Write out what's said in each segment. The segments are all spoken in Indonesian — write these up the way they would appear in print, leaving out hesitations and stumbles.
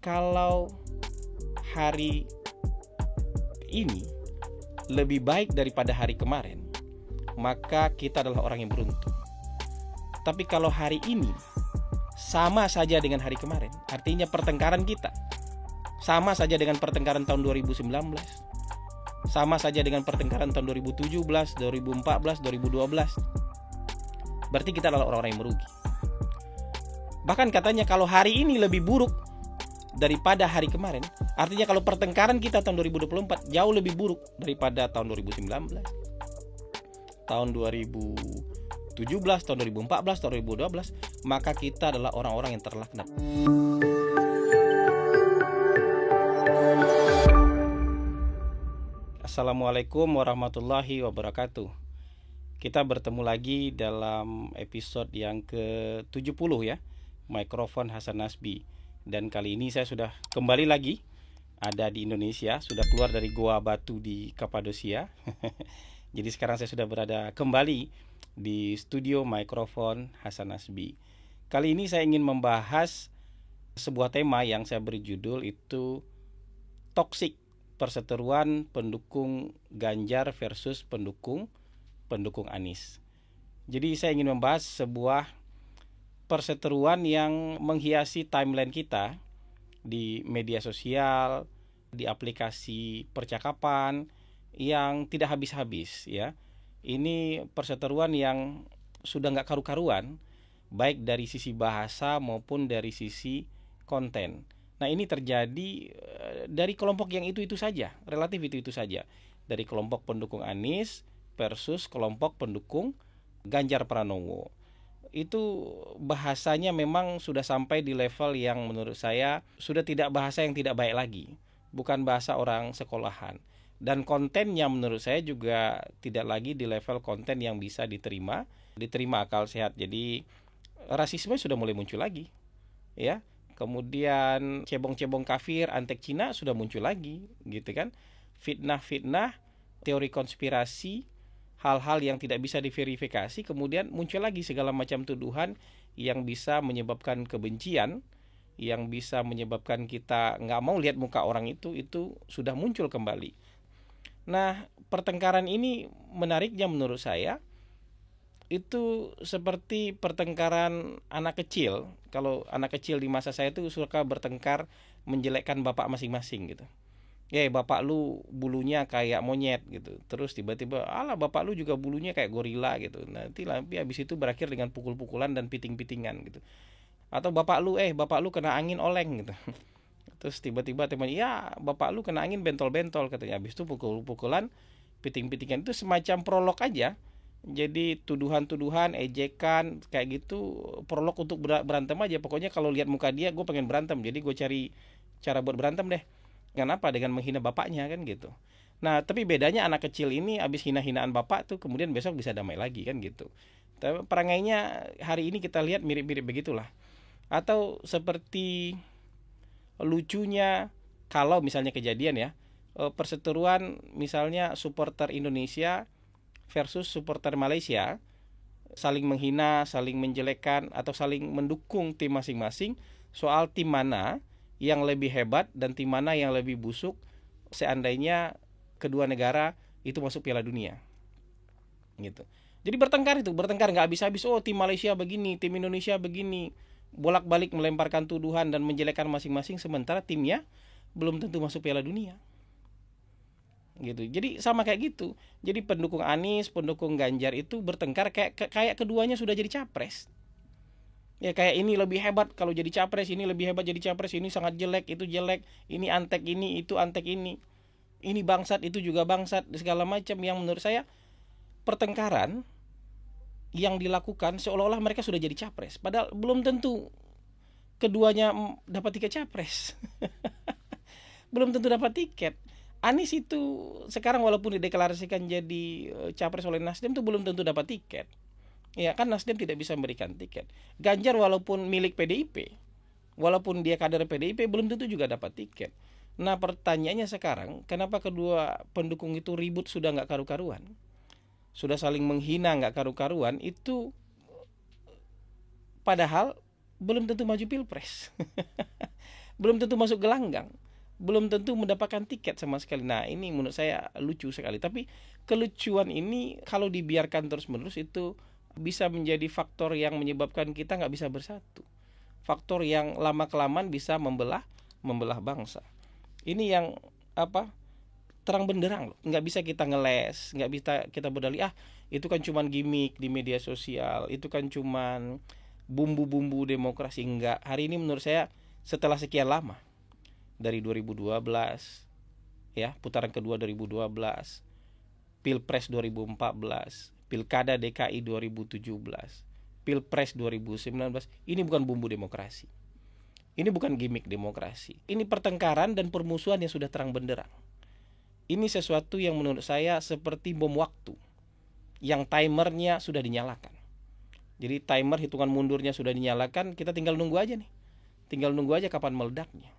kalau hari ini lebih baik daripada hari kemarin, maka kita adalah orang yang beruntung. Tapi kalau hari ini sama saja dengan hari kemarin, artinya pertengkaran kita sama saja dengan pertengkaran tahun 2019, sama saja dengan pertengkaran tahun 2017, 2014, 2012, berarti kita adalah orang-orang yang merugi. Bahkan katanya kalau hari ini lebih buruk daripada hari kemarin, artinya kalau pertengkaran kita tahun 2024 jauh lebih buruk daripada tahun 2019, tahun 2017, tahun 2014, tahun 2012, maka kita adalah orang-orang yang terlaknat. Assalamualaikum warahmatullahi wabarakatuh. Kita bertemu lagi dalam episode yang ke-70 ya, Mikrofon Hasan Nasbi. Dan kali ini saya sudah kembali lagi ada di Indonesia, sudah keluar dari Goa Batu di Kapadosia. Jadi sekarang saya sudah berada kembali di studio Mikrofon Hasan Nasbi. Kali ini saya ingin membahas sebuah tema yang saya beri judul itu toksik, perseteruan pendukung Ganjar versus pendukung Anies. Jadi saya ingin membahas sebuah perseteruan yang menghiasi timeline kita di media sosial, di aplikasi percakapan yang tidak habis-habis ya. Ini perseteruan yang sudah nggak karu-karuan, baik dari sisi bahasa maupun dari sisi konten. Nah, ini terjadi dari kelompok yang itu saja, relatif itu saja. Dari kelompok pendukung Anies versus kelompok pendukung Ganjar Pranowo. Itu bahasanya memang sudah sampai di level yang menurut saya sudah tidak bahasa yang tidak baik lagi, bukan bahasa orang sekolahan. Dan kontennya menurut saya juga tidak lagi di level konten yang bisa diterima akal sehat. Jadi rasisme sudah mulai muncul lagi, ya. Kemudian cebong-cebong kafir, antek Cina sudah muncul lagi, gitu kan? Fitnah-fitnah, teori konspirasi, hal-hal yang tidak bisa diverifikasi, kemudian muncul lagi segala macam tuduhan yang bisa menyebabkan kebencian, yang bisa menyebabkan kita nggak mau lihat muka orang itu sudah muncul kembali. Nah, pertengkaran ini menariknya menurut saya itu seperti pertengkaran anak kecil. Kalau anak kecil di masa saya itu suka bertengkar menjelekkan bapak masing-masing gitu. Bapak lu bulunya kayak monyet gitu. Terus tiba-tiba, alah bapak lu juga bulunya kayak gorila gitu. Nanti habis itu berakhir dengan pukul-pukulan dan piting-pitingan gitu. Atau bapak lu kena angin oleng gitu. Terus tiba-tiba teman, ya bapak lu kena angin bentol-bentol katanya. Habis itu pukul-pukulan, piting-pitingan. Itu semacam prolog aja. Jadi tuduhan-tuduhan, ejekan kayak gitu, prolog untuk berantem aja. Pokoknya kalau lihat muka dia, gue pengen berantem. Jadi gue cari cara buat berantem deh. Kenapa? Dengan menghina bapaknya kan gitu. Nah, tapi bedanya anak kecil ini abis hina-hinaan bapak tuh kemudian besok bisa damai lagi kan gitu. Tapi perangainya hari ini kita lihat mirip-mirip begitulah. Atau seperti lucunya kalau misalnya kejadian ya, perseteruan misalnya supporter Indonesia versus supporter Malaysia, saling menghina, saling menjelekkan atau saling mendukung tim masing-masing soal tim mana yang lebih hebat dan tim mana yang lebih busuk seandainya kedua negara itu masuk Piala Dunia gitu. Jadi bertengkar nggak habis-habis. Oh, tim Malaysia begini, tim Indonesia begini, bolak-balik melemparkan tuduhan dan menjelekkan masing-masing sementara timnya belum tentu masuk Piala Dunia gitu. Jadi sama kayak gitu. Jadi pendukung Anies, pendukung Ganjar itu bertengkar kayak keduanya sudah jadi capres. Ya kayak ini lebih hebat kalau jadi capres, ini lebih hebat jadi capres, ini sangat jelek, itu jelek, ini antek ini, itu antek ini bangsat, itu juga bangsat, segala macam yang menurut saya pertengkaran yang dilakukan seolah-olah mereka sudah jadi capres, padahal belum tentu keduanya dapat tiket capres. Belum tentu dapat tiket. Anies itu sekarang walaupun dideklarasikan jadi capres oleh Nasdem itu belum tentu dapat tiket. Ya kan Nasdem tidak bisa memberikan tiket. Ganjar walaupun milik PDIP, walaupun dia kader PDIP belum tentu juga dapat tiket. Nah pertanyaannya sekarang, kenapa kedua pendukung itu ribut sudah nggak karu-karuan, sudah saling menghina nggak karu-karuan, itu padahal belum tentu maju pilpres. belum tentu masuk gelanggang, belum tentu mendapatkan tiket sama sekali. Nah, ini menurut saya lucu sekali. Tapi kelucuan ini kalau dibiarkan terus-menerus itu bisa menjadi faktor yang menyebabkan kita nggak bisa bersatu. Faktor yang lama-kelamaan bisa membelah bangsa. Ini yang terang benderang loh. Nggak bisa kita ngeles, nggak bisa kita berdalih itu kan cuman gimmick di media sosial, itu kan cuman bumbu-bumbu demokrasi. Enggak. Hari ini menurut saya setelah sekian lama, dari 2012 ya, putaran kedua 2012, Pilpres 2014, Pilkada DKI 2017, Pilpres 2019, ini bukan bumbu demokrasi. Ini bukan gimmick demokrasi. Ini pertengkaran dan permusuhan yang sudah terang benderang. Ini sesuatu yang menurut saya seperti bom waktu yang timernya sudah dinyalakan. Jadi timer hitungan mundurnya sudah dinyalakan, kita tinggal nunggu aja nih. Tinggal nunggu aja kapan meledaknya.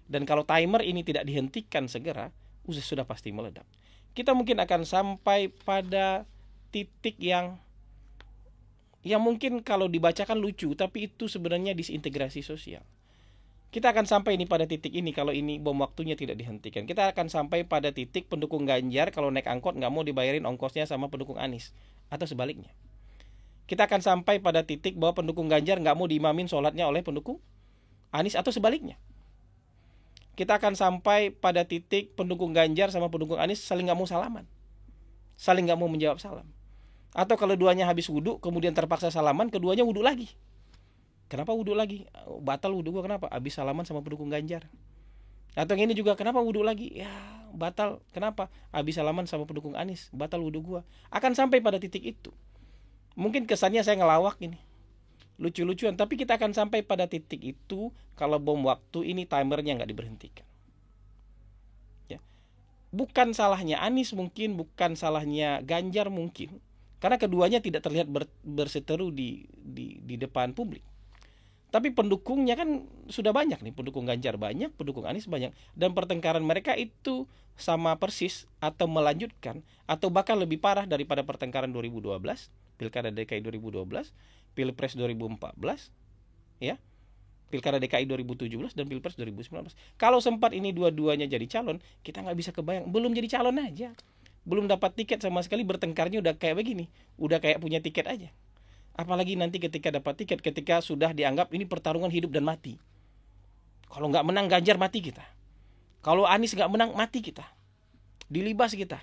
Dan kalau timer ini tidak dihentikan segera, sudah pasti meledak. Kita mungkin akan sampai pada titik yang mungkin kalau dibacakan lucu, tapi itu sebenarnya disintegrasi sosial. Kita akan sampai ini pada titik ini kalau ini bom waktunya tidak dihentikan. Kita akan sampai pada titik pendukung Ganjar kalau naik angkot nggak mau dibayarin ongkosnya sama pendukung Anies, atau sebaliknya. Kita akan sampai pada titik bahwa pendukung Ganjar nggak mau diimamin sholatnya oleh pendukung Anies, atau sebaliknya. Kita akan sampai pada titik pendukung Ganjar sama pendukung Anies saling nggak mau salaman, saling nggak mau menjawab salam. Atau kalau duanya habis wudhu kemudian terpaksa salaman, keduanya wudhu lagi. Kenapa wudhu lagi? Batal wudhu gua, kenapa? Habis salaman sama pendukung Ganjar. Atau yang ini juga, kenapa wudhu lagi? Ya batal, kenapa? Habis salaman sama pendukung Anies, batal wudhu gua. Akan sampai pada titik itu. Mungkin kesannya saya ngelawak ini, lucu-lucuan, tapi kita akan sampai pada titik itu kalau bom waktu ini timernya nggak diberhentikan. Ya. Bukan salahnya Anies mungkin, bukan salahnya Ganjar mungkin, karena keduanya tidak terlihat berseteru di depan publik. Tapi pendukungnya kan sudah banyak nih, pendukung Ganjar banyak, pendukung Anies banyak, dan pertengkaran mereka itu sama persis atau melanjutkan atau bahkan lebih parah daripada pertengkaran 2012, Pilkada DKI 2012, Pilpres 2014, ya, Pilkada DKI 2017 dan Pilpres 2019. Kalau sempat ini dua-duanya jadi calon, kita nggak bisa kebayang, belum jadi calon aja, belum dapat tiket sama sekali, bertengkarnya udah kayak begini, udah kayak punya tiket aja. Apalagi nanti ketika dapat tiket, ketika sudah dianggap ini pertarungan hidup dan mati. Kalau nggak menang Ganjar, mati kita. Kalau Anies nggak menang, mati kita, dilibas kita.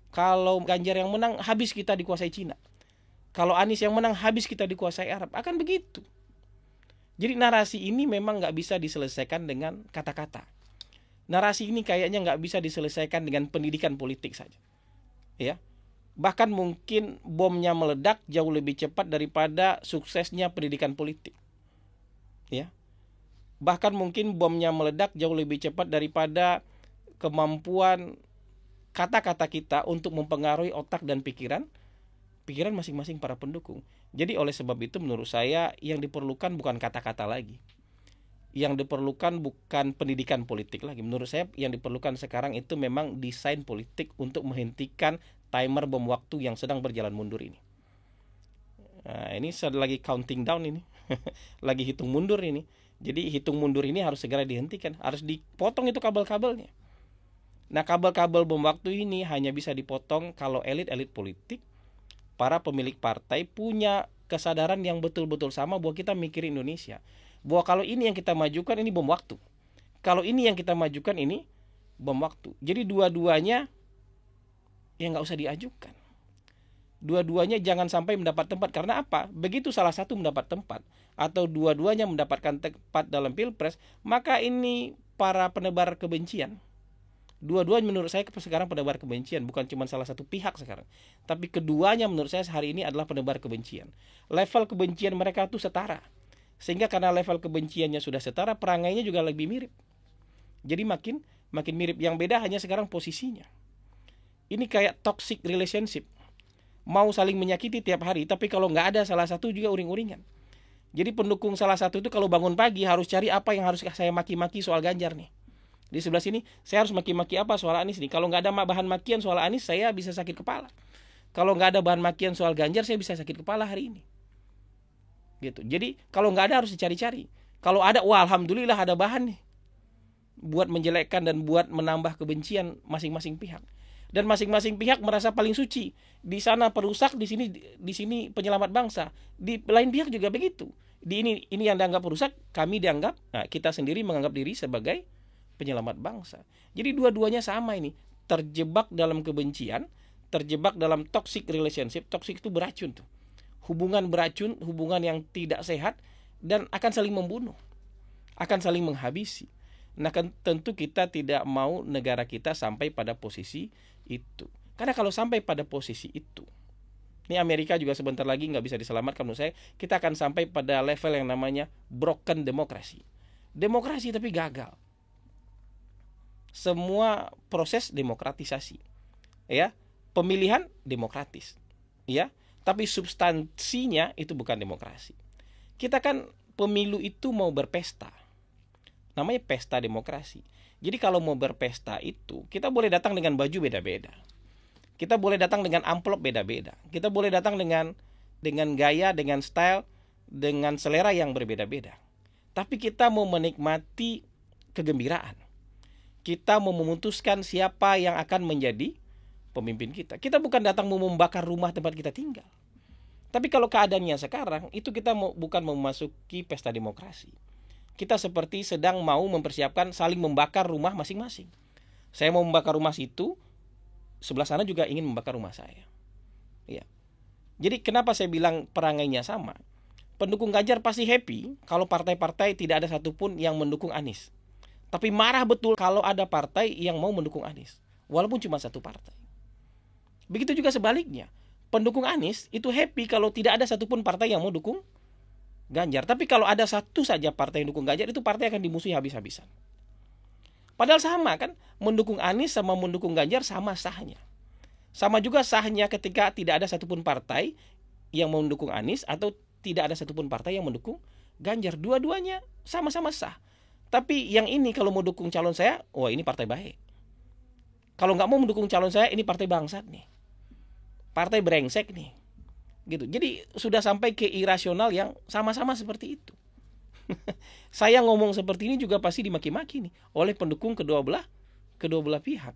Kalau Ganjar yang menang, habis kita dikuasai Cina. Kalau Anies yang menang, habis kita dikuasai Arab. Akan begitu. Jadi narasi ini memang nggak bisa diselesaikan dengan kata-kata. Narasi ini kayaknya nggak bisa diselesaikan dengan pendidikan politik saja. Ya. Bahkan mungkin bomnya meledak jauh lebih cepat daripada suksesnya pendidikan politik. Ya. Bahkan mungkin bomnya meledak jauh lebih cepat daripada kemampuan kata-kata kita untuk mempengaruhi otak dan pikiran masing-masing para pendukung. Jadi oleh sebab itu menurut saya yang diperlukan bukan kata-kata lagi. Yang diperlukan bukan pendidikan politik lagi. Menurut saya yang diperlukan sekarang itu memang desain politik untuk menghentikan timer bom waktu yang sedang berjalan mundur ini. Nah, ini lagi counting down ini. Lagi hitung mundur ini. Jadi hitung mundur ini harus segera dihentikan. Harus dipotong itu kabel-kabelnya. Nah, kabel-kabel bom waktu ini hanya bisa dipotong kalau elit-elit politik, para pemilik partai punya kesadaran yang betul-betul sama bahwa kita mikir Indonesia. Bahwa kalau ini yang kita majukan ini bom waktu. Kalau ini yang kita majukan ini bom waktu. Jadi dua-duanya ya nggak usah diajukan. Dua-duanya jangan sampai mendapat tempat. Karena apa? Begitu salah satu mendapat tempat atau dua-duanya mendapatkan tempat dalam Pilpres, maka ini para penebar kebencian. Dua-duanya menurut saya sekarang penebar kebencian, bukan cuma salah satu pihak sekarang, tapi keduanya menurut saya hari ini adalah penebar kebencian. Level kebencian mereka itu setara, sehingga karena level kebenciannya sudah setara, perangainya juga lebih mirip. Jadi makin mirip. Yang beda hanya sekarang posisinya. Ini kayak toxic relationship, mau saling menyakiti tiap hari, tapi kalau nggak ada salah satu juga uring-uringan. Jadi pendukung salah satu itu kalau bangun pagi harus cari apa yang harus saya maki-maki soal Ganjar nih. Di sebelah sini saya harus maki-maki apa soal Anies nih. Kalau nggak ada bahan makian soal Anies, saya bisa sakit kepala. Kalau nggak ada bahan makian soal Ganjar, saya bisa sakit kepala hari ini. Gitu. Jadi kalau nggak ada harus dicari-cari. Kalau ada, wah alhamdulillah ada bahan nih buat menjelekkan dan buat menambah kebencian masing-masing pihak. Dan masing-masing pihak merasa paling suci. Di sana perusak, di sini penyelamat bangsa. Di lain pihak juga begitu. Di ini yang dianggap perusak, kami dianggap, kita sendiri menganggap diri sebagai penyelamat bangsa. Jadi dua-duanya sama ini, terjebak dalam kebencian, terjebak dalam toxic relationship. Toxic itu beracun tuh. Hubungan beracun, hubungan yang tidak sehat dan akan saling membunuh, akan saling menghabisi. Nah, kan tentu kita tidak mau negara kita sampai pada posisi itu. Karena kalau sampai pada posisi itu, ini Amerika juga sebentar lagi nggak bisa diselamatkan menurut saya. Kita akan sampai pada level yang namanya broken demokrasi. Demokrasi tapi gagal. Semua proses demokratisasi, ya, pemilihan demokratis, ya, tapi substansinya itu bukan demokrasi. Kita kan pemilu itu mau berpesta. Namanya pesta demokrasi. Jadi kalau mau berpesta itu, kita boleh datang dengan baju beda-beda. Kita boleh datang dengan amplop beda-beda. Kita boleh datang dengan gaya, dengan style, dengan selera yang berbeda-beda. Tapi kita mau menikmati kegembiraan. Kita mau memutuskan siapa yang akan menjadi pemimpin kita. Kita bukan datang mau membakar rumah tempat kita tinggal. Tapi kalau keadaannya sekarang, itu kita bukan memasuki pesta demokrasi. Kita seperti sedang mau mempersiapkan saling membakar rumah masing-masing. Saya mau membakar rumah situ, sebelah sana juga ingin membakar rumah saya. Ya. Jadi kenapa saya bilang perangainya sama? Pendukung Ganjar pasti happy kalau partai-partai tidak ada satupun yang mendukung Anies. Tapi marah betul kalau ada partai yang mau mendukung Anies, walaupun cuma satu partai. Begitu juga sebaliknya. Pendukung Anies itu happy kalau tidak ada satupun partai yang mau dukung Ganjar. Tapi kalau ada satu saja partai yang dukung Ganjar, itu partai akan dimusuhi habis-habisan. Padahal sama kan, mendukung Anies sama mendukung Ganjar sama sahnya. Sama juga sahnya ketika tidak ada satupun partai yang mendukung Anies atau tidak ada satupun partai yang mendukung Ganjar. Dua-duanya sama-sama sah. Tapi yang ini kalau mau dukung calon saya, wah ini partai baik. Kalau nggak mau mendukung calon saya, ini partai bangsat nih. Partai brengsek nih. Gitu. Jadi sudah sampai ke irasional yang sama-sama seperti itu. Saya ngomong seperti ini juga pasti dimaki-maki nih oleh pendukung kedua belah pihak.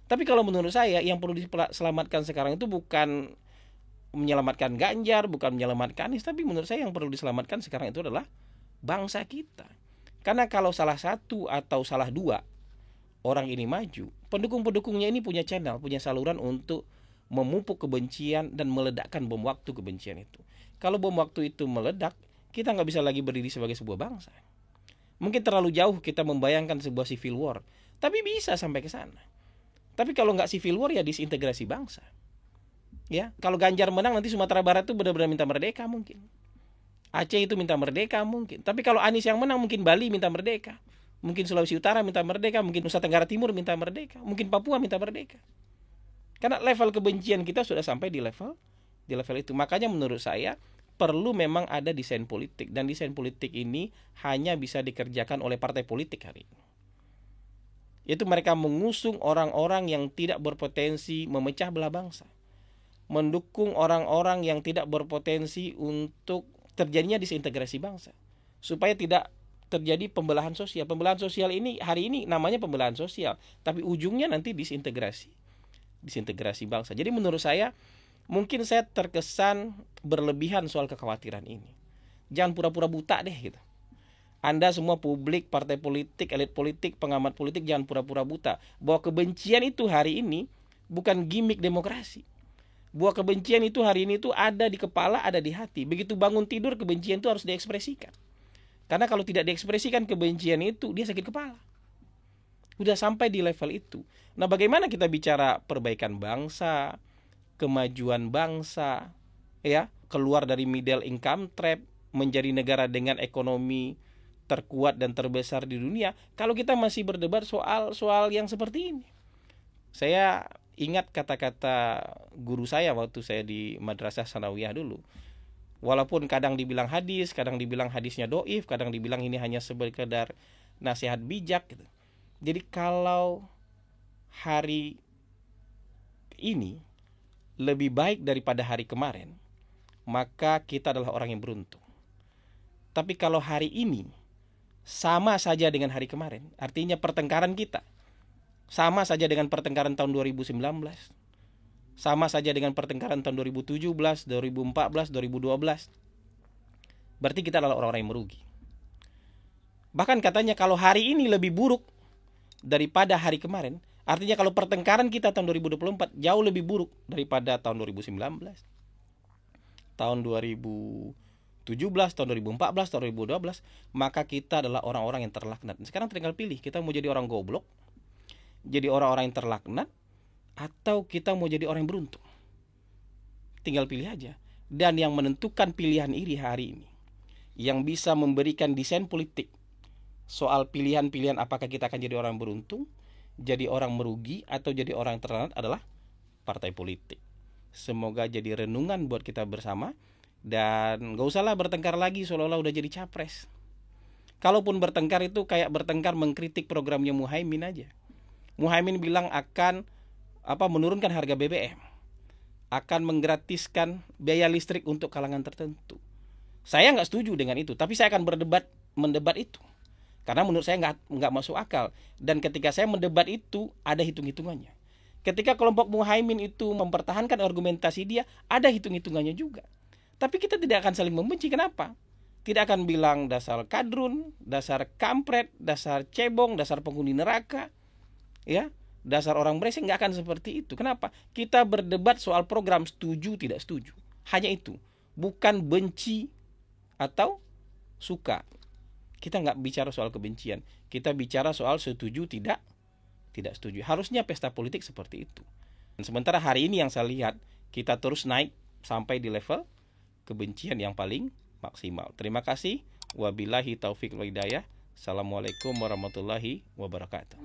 Tapi kalau menurut saya yang perlu diselamatkan sekarang itu bukan menyelamatkan Ganjar, bukan menyelamatkan Anies, tapi menurut saya yang perlu diselamatkan sekarang itu adalah bangsa kita. Karena kalau salah satu atau salah dua orang ini maju, pendukung-pendukungnya ini punya channel, punya saluran untuk memupuk kebencian dan meledakkan bom waktu kebencian itu. Kalau bom waktu itu meledak, kita nggak bisa lagi berdiri sebagai sebuah bangsa. Mungkin terlalu jauh kita membayangkan sebuah civil war, tapi bisa sampai ke sana. Tapi kalau nggak civil war ya disintegrasi bangsa. Ya, kalau Ganjar menang nanti Sumatera Barat itu benar-benar minta merdeka mungkin. Aceh itu minta merdeka mungkin. Tapi kalau Anies yang menang mungkin Bali minta merdeka. Mungkin Sulawesi Utara minta merdeka, mungkin Nusa Tenggara Timur minta merdeka, mungkin Papua minta merdeka. Karena level kebencian kita sudah sampai di level itu. Makanya menurut saya perlu memang ada desain politik. Dan desain politik ini hanya bisa dikerjakan oleh partai politik hari ini. Yaitu mereka mengusung orang-orang yang tidak berpotensi memecah belah bangsa. Mendukung orang-orang yang tidak berpotensi untuk terjadinya disintegrasi bangsa. Supaya tidak terjadi pembelahan sosial. Pembelahan sosial ini hari ini namanya pembelahan sosial. Tapi ujungnya nanti disintegrasi bangsa. Jadi menurut saya mungkin saya terkesan berlebihan soal kekhawatiran ini. Jangan pura-pura buta deh gitu. Anda semua publik, partai politik, elit politik, pengamat politik jangan pura-pura buta bahwa kebencian itu hari ini bukan gimmick demokrasi. Bahwa kebencian itu hari ini itu ada di kepala, ada di hati. Begitu bangun tidur kebencian itu harus diekspresikan. Karena kalau tidak diekspresikan kebencian itu dia sakit kepala. Udah sampai di level itu. Nah, bagaimana kita bicara perbaikan bangsa, kemajuan bangsa, ya, keluar dari middle income trap, menjadi negara dengan ekonomi terkuat dan terbesar di dunia, kalau kita masih berdebat soal yang seperti ini. Saya ingat kata-kata guru saya waktu saya di Madrasah Sanawiyah dulu. Walaupun kadang dibilang hadis, kadang dibilang hadisnya doif, kadang dibilang ini hanya sekedar nasihat bijak gitu. Jadi kalau hari ini lebih baik daripada hari kemarin, maka kita adalah orang yang beruntung. Tapi kalau hari ini sama saja dengan hari kemarin. Artinya pertengkaran kita sama saja dengan pertengkaran tahun 2019, sama saja dengan pertengkaran tahun 2017, 2014, 2012. Berarti kita adalah orang-orang yang merugi. Bahkan katanya kalau hari ini lebih buruk daripada hari kemarin, artinya kalau pertengkaran kita tahun 2024 jauh lebih buruk daripada tahun 2019, tahun 2017, tahun 2014, tahun 2012, maka kita adalah orang-orang yang terlaknat. Sekarang tinggal pilih, kita mau jadi orang goblok, jadi orang-orang yang terlaknat, atau kita mau jadi orang yang beruntung. Tinggal pilih aja. Dan yang menentukan pilihan ini hari ini, yang bisa memberikan desain politik soal pilihan-pilihan apakah kita akan jadi orang beruntung, jadi orang merugi, atau jadi orang terlambat adalah partai politik. Semoga jadi renungan buat kita bersama. Dan gak usahlah bertengkar lagi seolah-olah udah jadi capres. Kalaupun bertengkar itu kayak bertengkar mengkritik programnya Muhaimin aja. Muhaimin bilang akan menurunkan harga BBM, akan menggratiskan biaya listrik untuk kalangan tertentu. Saya nggak setuju dengan itu, tapi saya akan mendebat itu. Karena menurut saya nggak masuk akal. Dan ketika saya mendebat itu, ada hitung-hitungannya. Ketika kelompok Muhaimin itu mempertahankan argumentasi dia, ada hitung-hitungannya juga. Tapi kita tidak akan saling membenci. Kenapa? Tidak akan bilang dasar kadrun, dasar kampret, dasar cebong, dasar penghuni neraka, ya, dasar orang brengsek, nggak akan seperti itu. Kenapa? Kita berdebat soal program setuju tidak setuju. Hanya itu. Bukan benci atau suka. Kita nggak bicara soal kebencian. Kita bicara soal setuju tidak setuju. Harusnya pesta politik seperti itu. Dan sementara hari ini yang saya lihat, kita terus naik sampai di level kebencian yang paling maksimal. Terima kasih. Wabillahi taufik wal hidayah. Assalamualaikum warahmatullahi wabarakatuh.